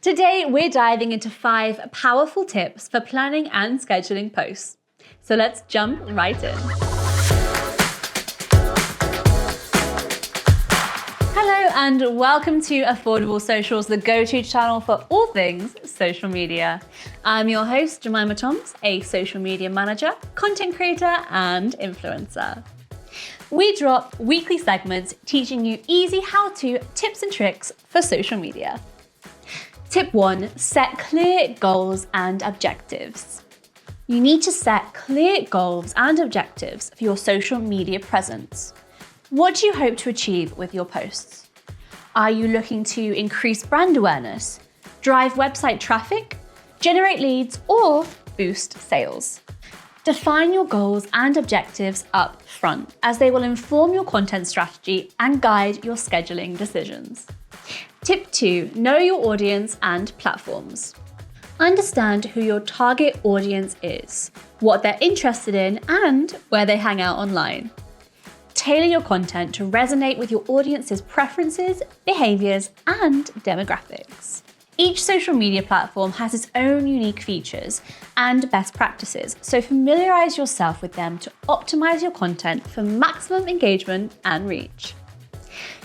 Today, we're diving into 5 powerful tips for planning and scheduling posts. So let's jump right in. Hello and welcome to Affordable Socials, the go-to channel for all things social media. I'm your host, Jemima, a social media manager, content creator, and influencer. We drop weekly segments teaching you easy how-to tips and tricks for social media. Tip 1, set clear goals and objectives. You need to set clear goals and objectives for your social media presence. What do you hope to achieve with your posts? Are you looking to increase brand awareness, drive website traffic, generate leads, or boost sales? Define your goals and objectives up front, as they will inform your content strategy and guide your scheduling decisions. Tip 2, know your audience and platforms. Understand who your target audience is, what they're interested in, and where they hang out online. Tailor your content to resonate with your audience's preferences, behaviors, and demographics. Each social media platform has its own unique features and best practices, so familiarize yourself with them to optimize your content for maximum engagement and reach.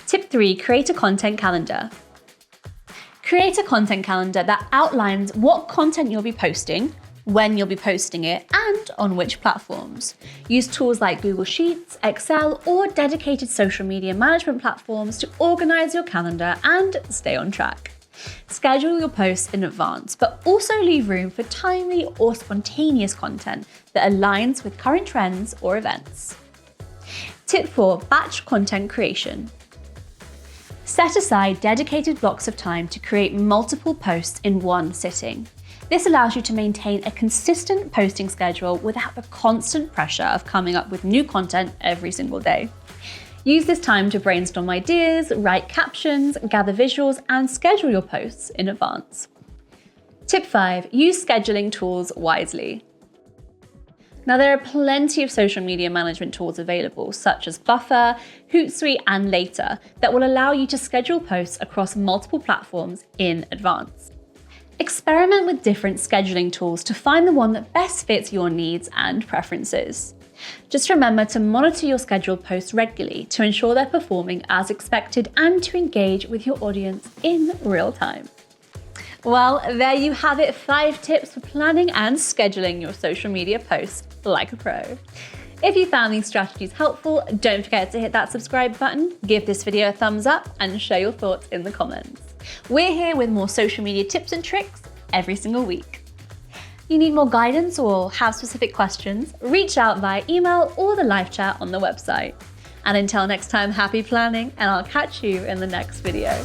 Tip 3, create a content calendar. Create a content calendar that outlines what content you'll be posting, when you'll be posting it, and on which platforms. Use tools like Google Sheets, Excel, or dedicated social media management platforms to organize your calendar and stay on track. Schedule your posts in advance, but also leave room for timely or spontaneous content that aligns with current trends or events. Tip 4, batch content creation. Set aside dedicated blocks of time to create multiple posts in one sitting. This allows you to maintain a consistent posting schedule without the constant pressure of coming up with new content every single day. Use this time to brainstorm ideas, write captions, gather visuals, and schedule your posts in advance. Tip 5, use scheduling tools wisely. Now, there are plenty of social media management tools available, such as Buffer, Hootsuite, and Later, that will allow you to schedule posts across multiple platforms in advance. Experiment with different scheduling tools to find the one that best fits your needs and preferences. Just remember to monitor your scheduled posts regularly to ensure they're performing as expected and to engage with your audience in real time. Well, there you have it, 5 tips for planning and scheduling your social media posts like a pro. If you found these strategies helpful, don't forget to hit that subscribe button, give this video a thumbs up, and share your thoughts in the comments. We're here with more social media tips and tricks every single week. You need more guidance or have specific questions, reach out via email or the live chat on the website. And until next time, happy planning, and I'll catch you in the next video.